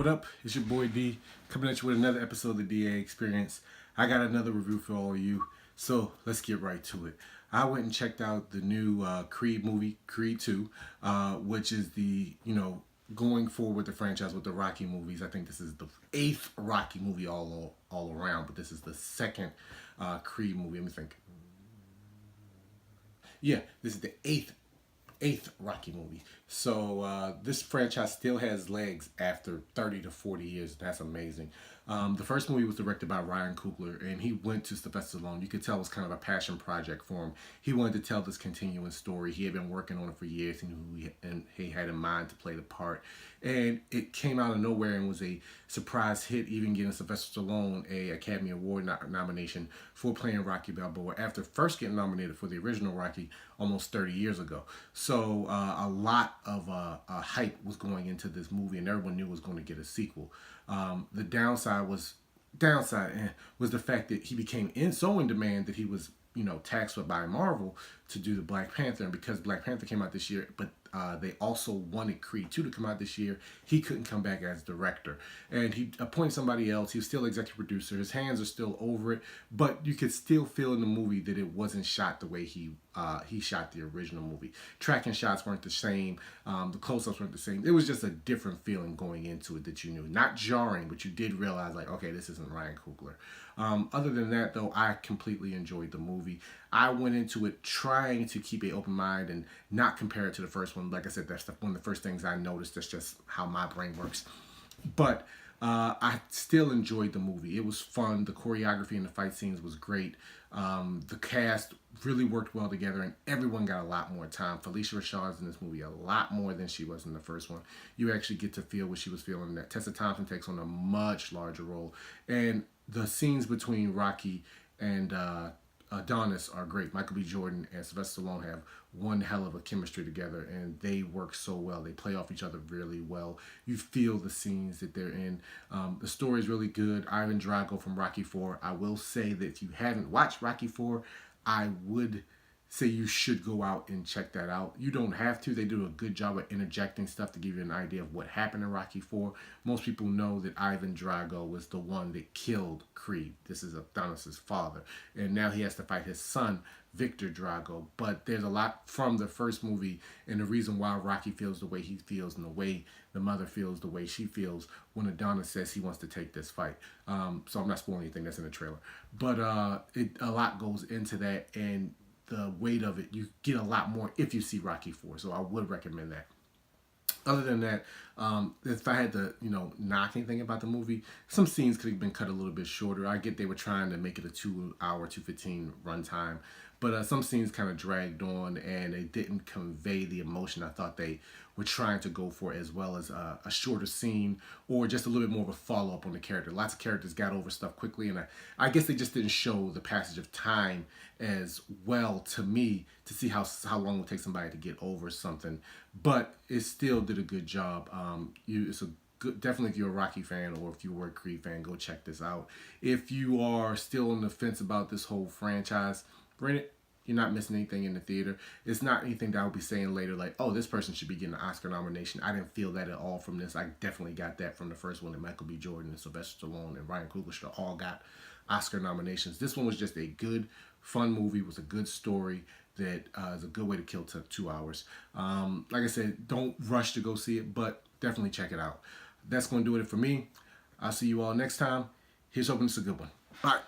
What up? It's your boy D coming at you with another episode of the DA Experience. I got another review for all of you, so let's get right to it. I went and checked out the new Creed movie, Creed 2, which is the, going forward with the franchise with the Rocky movies. I think this is the 8th Rocky movie all around, but this is the second Creed movie. Let me think. Yeah, this is the eighth Rocky movie. So this franchise still has legs after 30 to 40 years. That's amazing. The first movie was directed by Ryan Coogler, and he went to Sylvester Stallone. You could tell it was kind of a passion project for him. He wanted to tell this continuing story. He had been working on it for years. He knew who he had in mind to play the part. And it came out of nowhere and was a surprise hit, even getting Sylvester Stallone a Academy Award nomination for playing Rocky Balboa after first getting nominated for the original Rocky almost 30 years ago. So a lot of hype was going into this movie, and everyone knew it was going to get a sequel. The downside was the fact that he became so in demand that he was tasked by Marvel to do the Black Panther, and because Black Panther came out this year, but they also wanted Creed 2 to come out this year, he couldn't come back as director, and he appointed somebody else. He was still executive producer. His hands are still over it, but you could still feel in the movie that it wasn't shot the way he shot the original movie. Tracking shots weren't the same. The close-ups weren't the same. It was just a different feeling going into it that you knew. Not jarring, but you did realize, like, okay, this isn't Ryan Coogler. Other than that, though, I completely enjoyed the movie. I went into it trying to keep an open mind and not compare it to the first one. Like I said, that's one of the first things I noticed. That's just how my brain works. But I still enjoyed the movie. It was fun. The choreography and the fight scenes was great. The cast really worked well together, and everyone got a lot more time. Felicia Rashad's in this movie a lot more than she was in the first one. You actually get to feel what she was feeling. That Tessa Thompson takes on a much larger role, and the scenes between Rocky and Adonis are great. Michael B. Jordan and Sylvester Stallone have one hell of a chemistry together, and they work so well. They play off each other really well. You feel the scenes that they're in. The story is really good. Ivan Drago from Rocky 4. I will say that if you haven't watched Rocky 4, I would say you should go out and check that out. You don't have to. They do a good job of interjecting stuff to give you an idea of what happened in Rocky 4. Most people know that Ivan Drago was the one that killed Creed. This is Adonis's father. And now he has to fight his son, Victor Drago. But there's a lot from the first movie, and the reason why Rocky feels the way he feels and the way the mother feels the way she feels when Adonis says he wants to take this fight. So I'm not spoiling anything that's in the trailer. But a lot goes into that, and the weight of it, you get a lot more if you see Rocky 4. So I would recommend that. Other than that, if I had to, knock anything about the movie, some scenes could have been cut a little bit shorter. I get they were trying to make it a 2-hour, 2:15 runtime, but some scenes kind of dragged on, and they didn't convey the emotion I thought they were trying to go for, as well as a shorter scene or just a little bit more of a follow-up on the character. Lots of characters got over stuff quickly, and I guess they just didn't show the passage of time as well to me to see how long it would take somebody to get over something. But it still did a good job. It's a good, definitely if you're a Rocky fan or if you were a Creed fan, go check this out. If you are still on the fence about this whole franchise, rent it. You're not missing anything in the theater. It's not anything that I'll be saying later like, oh, this person should be getting an Oscar nomination. I didn't feel that at all from this. I definitely got that from the first one, that Michael B. Jordan and Sylvester Stallone and Ryan Coogler should have all got Oscar nominations. This one was just a good, fun movie. It was a good story that is a good way to kill 2 hours. Like I said, don't rush to go see it, but definitely check it out. That's going to do it for me. I'll see you all next time. Here's hoping it's a good one. Bye.